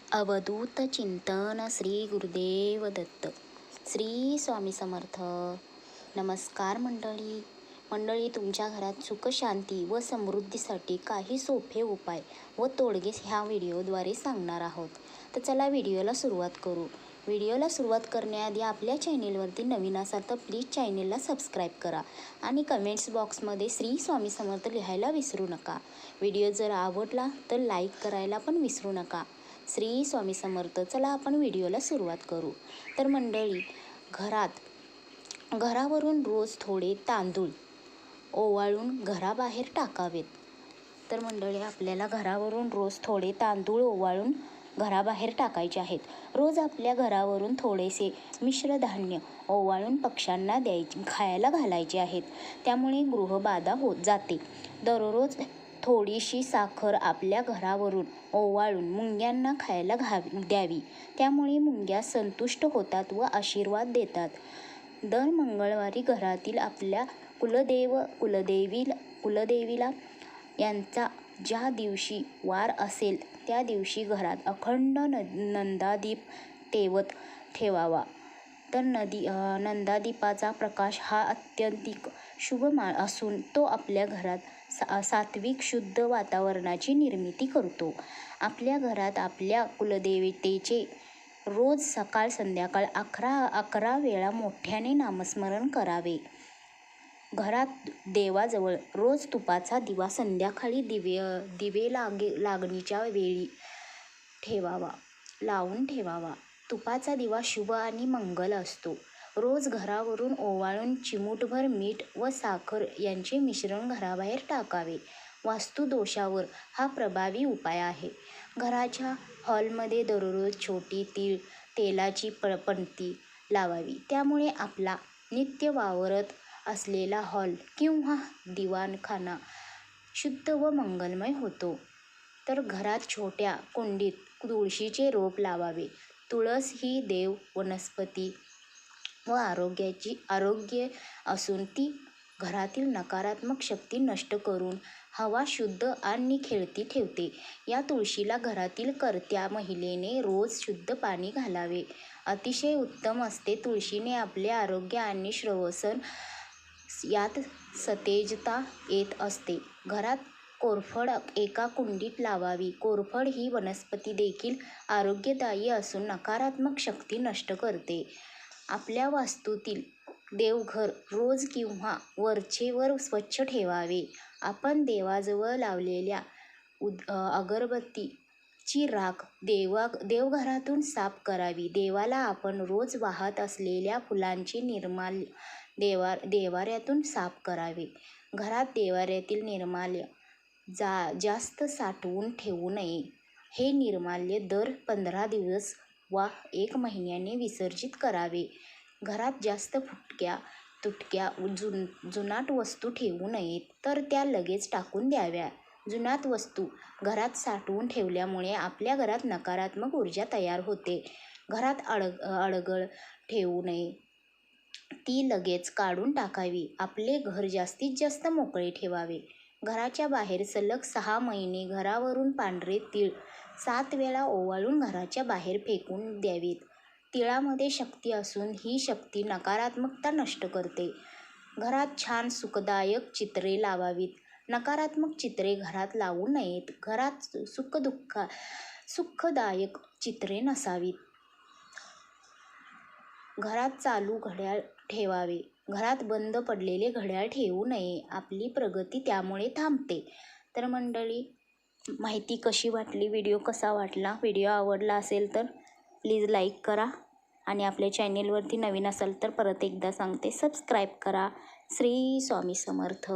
अवधूत चिंतन श्री गुरुदेव दत्त. श्री स्वामी समर्थ. नमस्कार मंडळी, तुमच्या घरात सुख शांती व समृद्धीसाठी काही सोपे उपाय व तोडगे ह्या व्हिडिओद्वारे सांगणार आहोत. तर चला व्हिडिओला सुरुवात करू. व्हिडिओला सुरुवात करण्याआधी आपल्या चॅनेलवरती नवीन असाल तर प्लीज चॅनेलला सबस्क्राईब करा आणि कमेंट्स बॉक्समध्ये श्री स्वामी समर्थ लिहायला विसरू नका. व्हिडिओ जर आवडला तर लाईक करायला पण विसरू नका. श्री स्वामी समर्थ. चला आपण व्हिडिओला सुरुवात करू. तर मंडळी, घरावरून रोज थोडे तांदूळ ओवाळून घराबाहेर टाकावेत. तर मंडळी, आपल्याला घरावरून रोज थोडे तांदूळ ओवाळून घराबाहेर टाकायचे आहेत. रोज आपल्या घरावरून थोडेसे मिश्र धान्य ओवाळून पक्ष्यांना खायला घालायचे आहेत. त्यामुळे गृहबाधा होत जाते. दररोज थोडीशी साखर आपल्या घरावरून ओवाळून मुंग्यांना खायला द्यावी. त्यामुळे मुंग्या संतुष्ट होतात व आशीर्वाद देतात. दर मंगळवारी घरातील आपल्या कुलदेवीला यांचा ज्या दिवशी वार असेल त्या दिवशी घरात अखंड नंदादीप तेवत ठेवावा. तर नंदादीपाचा प्रकाश हा अत्यंतिक शुभ असून तो आपल्या घरात सात्विक शुद्ध वातावरणाची निर्मिती करतो. आपल्या घरात आपल्या कुलदेवतेचे रोज सकाळ संध्याकाळ 11 वेळा मोठ्याने नामस्मरण करावे. घरात देवाजवळ रोज तुपाचा दिवा संध्याकाळी दिवे लागणीच्या वेळी लावून ठेवावा. तुपाचा दिवा शुभ आणि मंगल असतो. रोज घरावरून ओवाळून चिमूटभर मीठ व साखर यांचे मिश्रण घराबाहेर टाकावे. वास्तुदोषावर हा प्रभावी उपाय आहे. घराच्या हॉलमध्ये दररोज छोटी तेलाची पणती लावावी. त्यामुळे आपला नित्य वावरत असलेला हॉल किंवा दिवाणखाना शुद्ध व मंगलमय होतो. तर घरात छोट्या कुंडीत तुळशीचे रोप लावावे. तुळस ही देव वनस्पती व आरोग्य असून ती घरातील नकारात्मक शक्ती नष्ट करून हवा शुद्ध आणि खेळती ठेवते. या तुळशीला घरातील कर्त्या महिलेने रोज शुद्ध पाणी घालावे. अतिशय उत्तम असते. तुळशीने आपले आरोग्य आणि श्वसन यात सतेजता येत असते. घरात कोरफड एका कुंडीत लावावी. कोरफड ही वनस्पती देखील आरोग्यदायी असून नकारात्मक शक्ती नष्ट करते. आपल्या वास्तूतील देवघर रोज किंवा वरचेवर स्वच्छ ठेवावे. आपण देवाजवळ लावलेल्या अगरबत्तीची राख देवघरातून साफ करावी. देवाला आपण रोज वाहत असलेल्या फुलांचे निर्माल्य देवाऱ्यातून साफ करावे. घरात देवाऱ्यातील निर्माल्य जास्त साठवून ठेवू नये. हे निर्माल्य दर 15 दिवस वा 1 महिन्याने विसर्जित करावे. घरात जास्त फुटक्या जुनाट वस्तू ठेवू नयेत, तर त्या लगेच टाकून द्याव्या. जुनाट वस्तू घरात साठवून ठेवल्यामुळे आपल्या घरात नकारात्मक ऊर्जा तयार होते. घरात अडगळ ठेवू नये, ती लगेच काढून टाकावी. आपले घर जास्तीत जास्त मोकळे ठेवावे. घराच्या बाहेर सलग 6 महिने घरावरून पांढरे तीळ 7 वेळा ओवाळून घराच्या बाहेर फेकून द्यावीत. तिळामध्ये शक्ती असून ही शक्ती नकारात्मकता नष्ट करते. घरात छान सुखदायक चित्रे लावावीत. नकारात्मक चित्रे घरात लावू नयेत. घरात सुखदायक चित्रे नसावीत. घरात चालू घड्याळ ठेवावे. घरात बंद पडलेले घड्याळ ठेवू नये. आपली प्रगती त्यामुळे थांबते. तर मंडळी, माहिती कशी वाटली, व्हिडिओ कसा वाटला? व्हिडिओ आवडला असेल तर प्लीज लाईक करा आणि आपल्या चॅनेलवरती नवीन असाल तर परत एकदा सांगते, सबस्क्राईब करा. श्री स्वामी समर्थ.